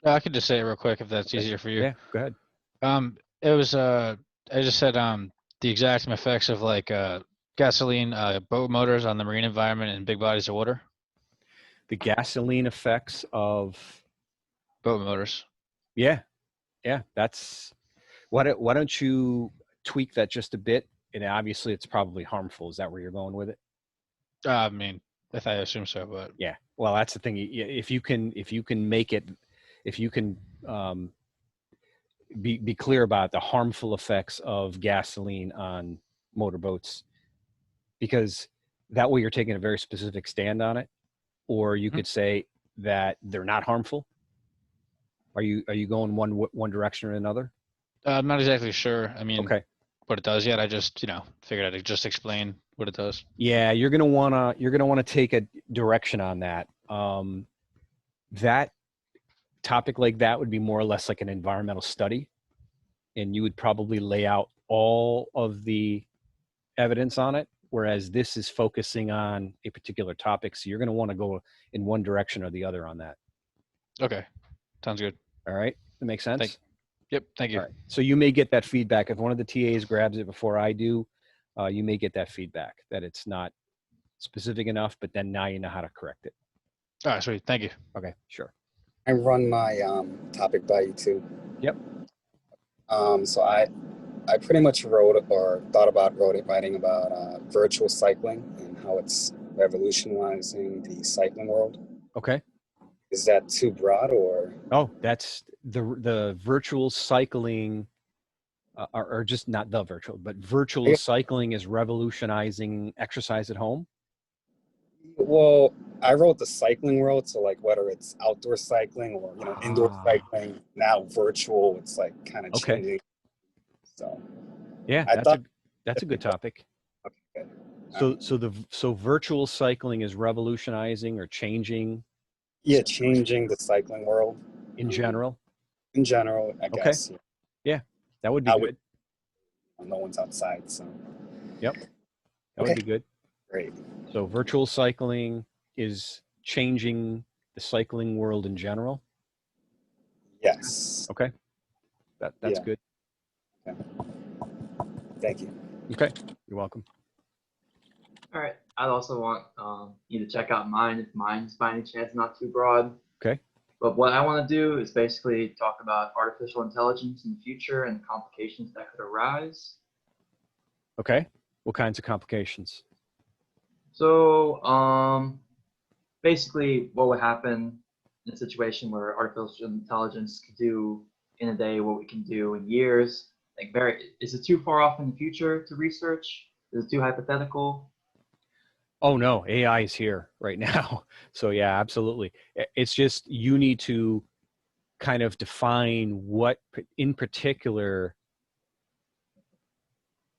I could just say it real quick if that's easier for you. Yeah, go ahead. It was I just said the exact effects of like gasoline boat motors on the marine environment and big bodies of water. The gasoline effects of boat motors. Yeah, that's why don't you tweak that just a bit? And obviously, it's probably harmful. Is that where you're going with it? I mean, I assume so, but yeah. Well, that's the thing. If you can make it, if you can be clear about the harmful effects of gasoline on motorboats, because that way you're taking a very specific stand on it, or you could say that they're not harmful. Are you going one direction or another? I'm not exactly sure. I mean, okay, what it does yet. I just figured I'd just explain what it does. Yeah, you're gonna wanna take a direction on that. That topic like that would be more or less like an environmental study, and you would probably lay out all of the evidence on it, whereas this is focusing on a particular topic, so you're going to want to go in one direction or the other on that. Okay, sounds good. All right, that makes sense? Yep, thank you. All right. So you may get that feedback. If one of the TAs grabs it before I do, you may get that feedback that it's not specific enough, but then now you know how to correct it. All right, sweet. Thank you. Okay, sure. I run my topic by you too. Yep. So I pretty much wrote or thought about writing about virtual cycling and how it's revolutionizing the cycling world. Okay. Is that too broad or? Oh, that's the virtual cycling, or just not the virtual, but virtual cycling is revolutionizing exercise at home. Well, I wrote the cycling world, so like whether it's outdoor cycling or indoor cycling, now virtual, it's like kind of changing. So yeah, that's a good topic. Okay, good. So virtual cycling is revolutionizing or changing. Yeah, changing the cycling world in general. In general, I guess. Yeah, that would be good. No one's outside, so. Yep, that would be good. Great. So virtual cycling is changing the cycling world in general? Yes. Okay. That's good. Okay. Thank you. Okay. You're welcome. All right. I'd also want you to check out mine if mine's by any chance not too broad. Okay. But what I want to do is basically talk about artificial intelligence in the future and the complications that could arise. Okay. What kinds of complications? So basically what would happen in a situation where artificial intelligence could do in a day what we can do in years? Like is it too far off in the future to research? Is it too hypothetical? Oh no, AI is here right now. So yeah, absolutely. It's just you need to kind of define what in particular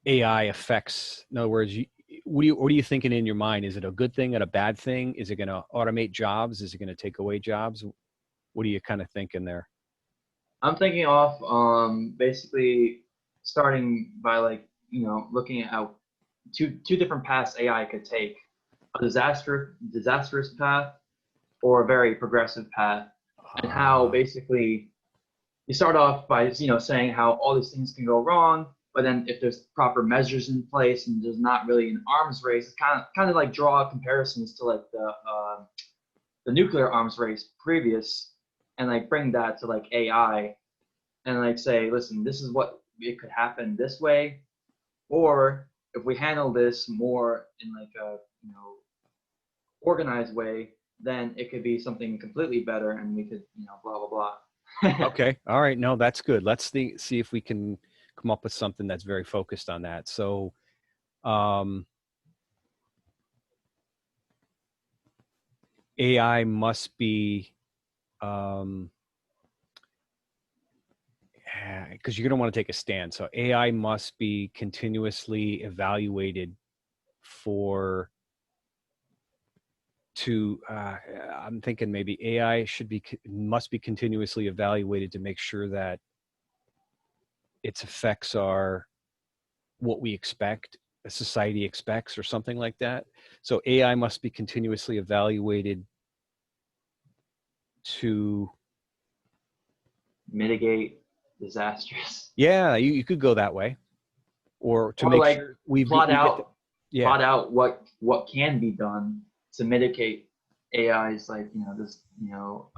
AI affects. In other words, what are you thinking in your mind? Is it a good thing and a bad thing? Is it going to automate jobs? Is it going to take away jobs? What are you kind of thinking there? I'm thinking off basically starting by looking at how two different paths AI could take: a disastrous path or a very progressive path, and how basically you start off by saying how all these things can go wrong, but then if there's proper measures in place and there's not really an arms race, it's kind of like draw comparisons to like the nuclear arms race previous, and like bring that to like AI, and like say, listen, this is what it could happen this way, or if we handle this more in like a organized way, then it could be something completely better, and we could blah blah blah. Okay, all right, no, that's good. Let's see if we can come up with something that's very focused on that. So AI must be because you're going to want to take a stand. So AI must be continuously evaluated I'm thinking maybe AI must be continuously evaluated to make sure that its effects are what we expect, a society expects, or something like that. So AI must be continuously evaluated to mitigate disasters. Yeah, you could go that way, or to Or make like sure we plot get out yeah. plot out what can be done to mitigate AI's like this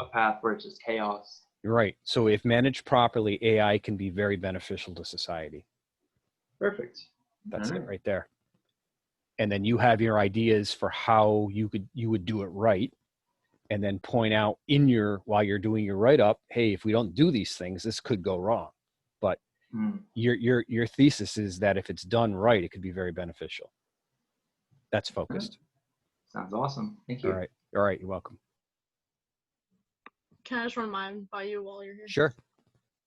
a path where it's just chaos. Right. So if managed properly, AI can be very beneficial to society. Perfect. That's it right there. And then you have your ideas for how you would do it right, and then point out while you're doing your write-up, hey, if we don't do these things, this could go wrong. But your thesis is that if it's done right, it could be very beneficial. That's focused. Sounds awesome. Thank you. All right. You're welcome. Can I just run mine by you while you're here? Sure.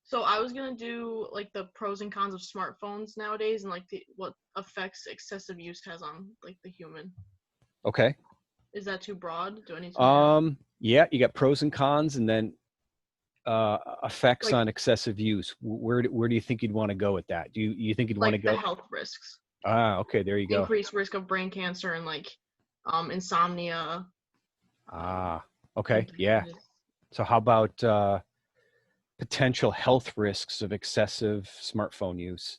So I was gonna do like the pros and cons of smartphones nowadays, and like what effects excessive use has on like the human. Okay. Is that too broad? Do I need to? Yeah, you got pros and cons, and then effects on excessive use. Where do you think you'd want to go with that? Do you think you'd want to go? The health risks. Okay, there you go. Increased risk of brain cancer and like insomnia. Okay, yeah. So how about potential health risks of excessive smartphone use?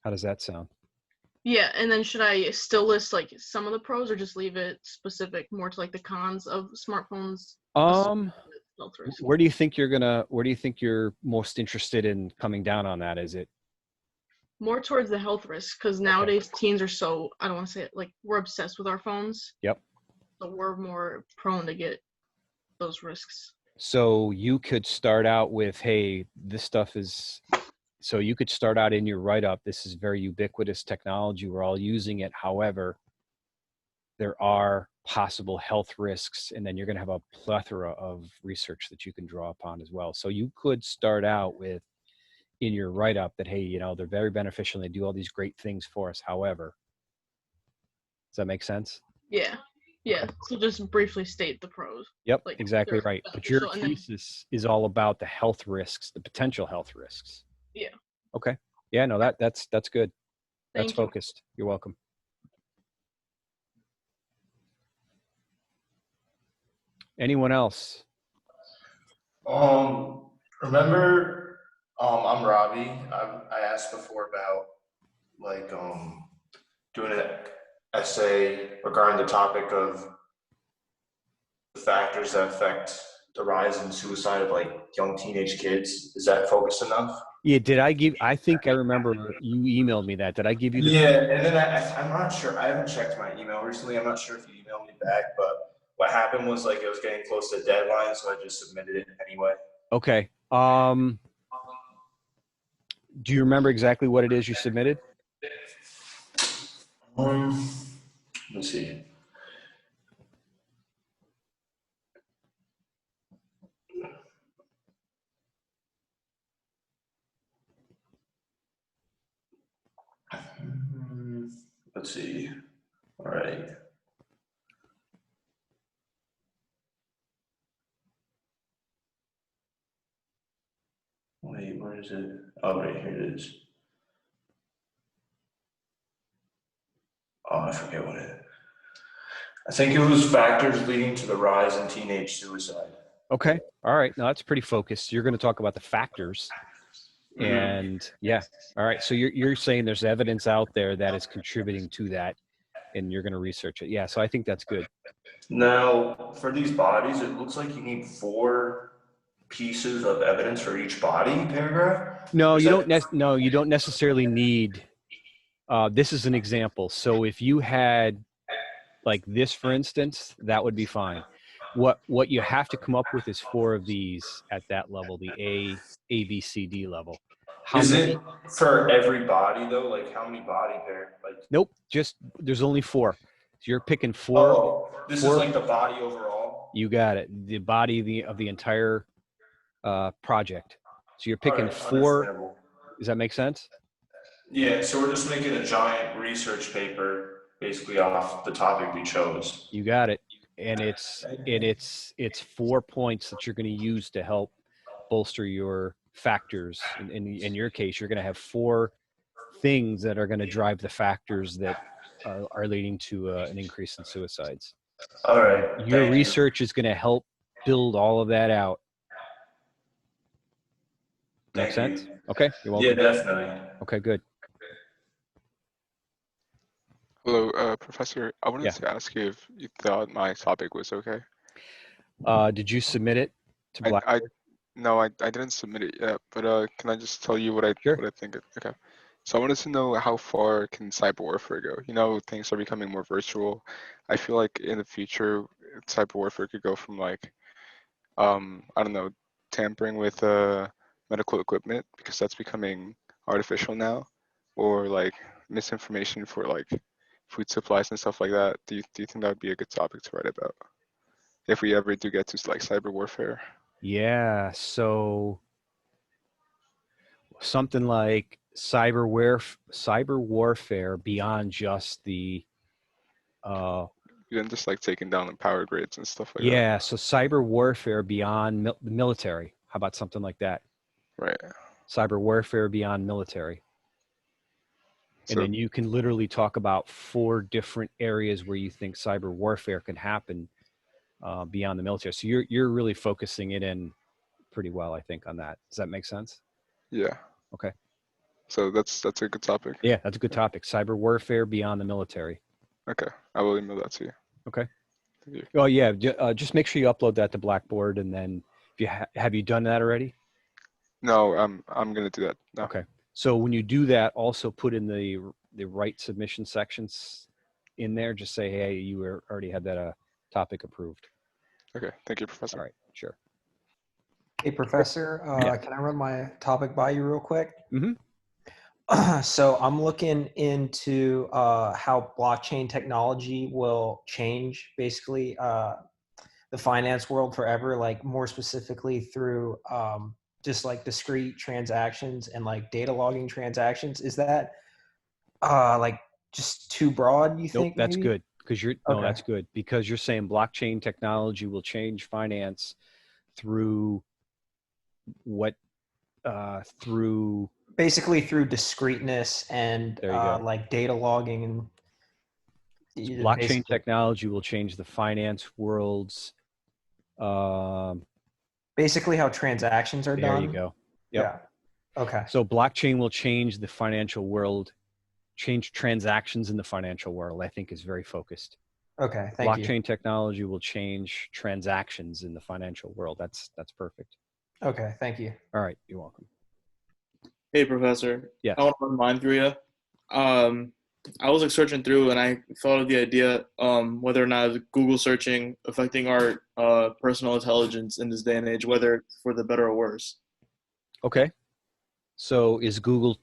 How does that sound? Yeah, and then should I still list like some of the pros, or just leave it specific more to like the cons of smartphones? Where do you think you're most interested in coming down on that? Is it more towards the health risks? Because nowadays teens are so, I don't want to say it, like we're obsessed with our phones. Yep. So we're more prone to get those risks. So you could start out with, hey, this stuff is. So you could start out in your write-up, this is very ubiquitous technology, we're all using it. However, there are possible health risks, and then you're going to have a plethora of research that you can draw upon as well. So you could start out with, in your write-up, that, hey, they're very beneficial and they do all these great things for us. However, does that make sense? Yeah. So just briefly state the pros. Yep, exactly right. But your thesis is all about the health risks, the potential health risks. Yeah. Okay. Yeah, no, that's good. That's Thank you. focused. You're welcome. Anyone else? Remember, I'm Robbie. I asked before about like doing an essay regarding the topic of the factors that affect the rise in suicide of like young teenage kids. Is that focused enough? Yeah, I think I remember you emailed me that. Did I give you the? Yeah, and then I'm not sure. I haven't checked my email recently. I'm not sure if you emailed me back, but what happened was like it was getting close to the deadline, so I just submitted it anyway. Okay. Do you remember exactly what it is you submitted? Let's see. Let's see. All right. Wait, where is it? Oh, right here it is. Oh, I forget what it. I think it was factors leading to the rise in teenage suicide. Okay. All right. No, that's pretty focused. You're going to talk about the factors. And yeah. All right. So you're saying there's evidence out there that is contributing to that, and you're going to research it. Yeah. So I think that's good. Now, for these bodies, it looks like you need 4 pieces of evidence for each body paragraph. No, you don't necessarily need. This is an example. So if you had like this, for instance, that would be fine. What you have to come up with is 4 of these at that level, the A, B, C, D level. Is it for every body though? Like how many body pair? Like nope, just there's only 4. So you're picking 4. Oh, this is like the body overall. You got it. The body of the entire project. So you're picking 4. Does that make sense? Yeah. So we're just making a giant research paper basically off the topic we chose. You got it. And it's 4 points that you're going to use to help bolster your factors. In your case, you're going to have 4 things that are going to drive the factors that are leading to an increase in suicides. All right. Your Thank you. research is going to help build all of that out. Make Thank sense? you. Okay, you're welcome. Yeah, definitely. Okay, good. Hello, Professor. I wanted Yeah. to ask you if you thought my topic was okay. Did you submit it to Blackboard? No, I didn't submit it yet, but can I just tell you what I think? Okay. So I wanted to know, how far can cyber warfare go? You know, things are becoming more virtual. I feel like in the future, cyber warfare could go from like, I don't know, tampering with medical equipment, because that's becoming artificial now, or like misinformation for like food supplies and stuff like that. Do you think that would be a good topic to write about if we ever do get to like cyber warfare? Yeah, so something like cyber warfare beyond just the Then just like taking down the power grids and stuff like that. yeah, so cyber warfare beyond the military. How about something like that? Right. Cyber warfare beyond military. And So, then you can literally talk about 4 different areas where you think cyber warfare can happen beyond the military. So you're really focusing it in pretty well, I think, on that. Does that make sense? yeah. Okay. So that's a good topic. Yeah, that's a good topic. Cyber warfare beyond the military. Okay, I will email that to you. Okay. Thank you. Oh yeah, just make sure you upload that to Blackboard, and then if you have you done that already? No, I'm gonna do that now. Okay. So when you do that, also put in the right submission sections in there. Just say, hey, you already had that topic approved. Okay. Thank you, Professor. All right. Sure. Hey, Professor, can I run my topic by you real quick? Mm-hmm. So I'm looking into how blockchain technology will change basically the finance world forever, like more specifically through just like discrete transactions and like data logging transactions. Is that like just too broad, you Nope, think? that's maybe? good because that's good because you're saying blockchain technology will change finance through what through basically through discreteness and like data logging and blockchain technology will change the finance world's basically how transactions are done. There you go. Yep. Yeah. Okay. So blockchain will change the financial world, change transactions in the financial world, I think is very focused. Okay, thank you. Blockchain technology will change transactions in the financial world. That's perfect. Okay, thank you. All right, you're welcome. Hey, Professor. Yes. I want to run mine through you. I was like searching through, and I thought of the idea whether or not Google searching affecting our personal intelligence in this day and age, whether it's for the better or worse. Okay. So is Google's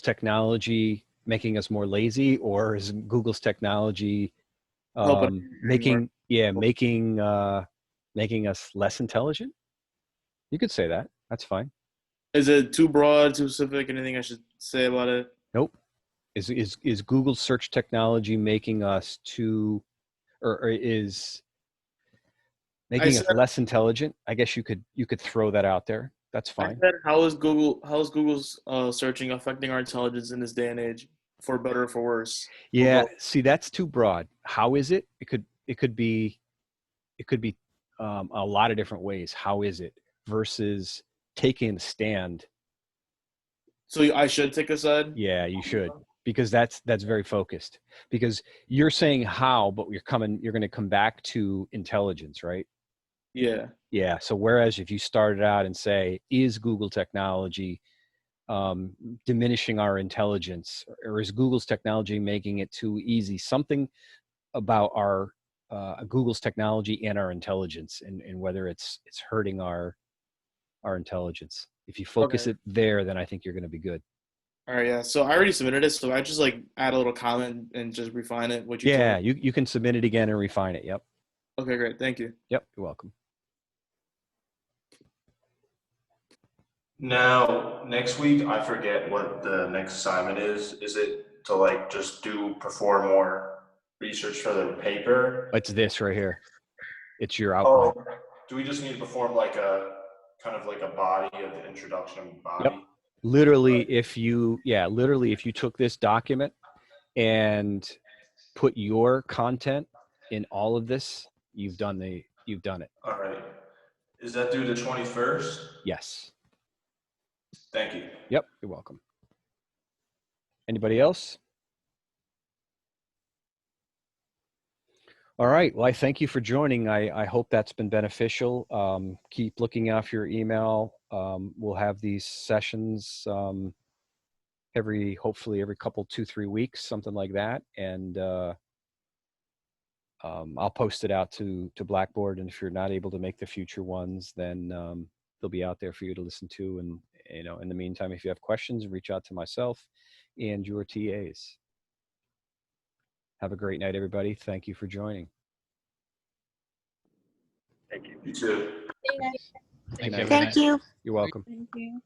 technology making us more lazy, or is Google's technology making us less intelligent? You could say that. That's fine. Is it too broad, too specific? Anything I should say about it? Nope. Is Google search technology making us too, or is making us less intelligent? I guess you could throw that out there. That's fine. I said, how is Google's searching affecting our intelligence in this day and age, for better or for worse? Yeah. See, that's too broad. How is it? It could be a lot of different ways. How is it versus taking a stand? So I should take a side? Yeah, you should, because that's very focused. Because you're saying how, but you're going to come back to intelligence, right? Yeah. Yeah. So whereas if you started out and say, is Google technology diminishing our intelligence, or is Google's technology making it too easy? Something about our Google's technology and our intelligence, and whether it's hurting our intelligence. If you focus it there, then I think you're going to be good. All right, yeah. So I already submitted it, so I just like add a little comment and just refine it. What you yeah, told. you can submit it again and refine it. Yep. Okay, great. Thank you. Yep, you're welcome. Now, next week, I forget what the next assignment is. Is it to like just perform more research for the paper? It's this right here. It's your outline. Oh, do we just need to perform like a kind of like a body of the introduction of the body. Yep. Literally, if you took this document and put your content in all of this, you've done it. All right. Is that due the 21st? Yes. Thank you. Yep, you're welcome. Anybody else? All right. Well, I thank you for joining. I hope that's been beneficial. Keep looking out for your email. We'll have these sessions hopefully every couple, 2-3 weeks, something like that. And I'll post it out to Blackboard. And if you're not able to make the future ones, then they'll be out there for you to listen to. And, in the meantime, if you have questions, reach out to myself and your TAs. Have a great night, everybody. Thank you for joining. Thank you. You too. Good night. Thank you. You're welcome. Thank you.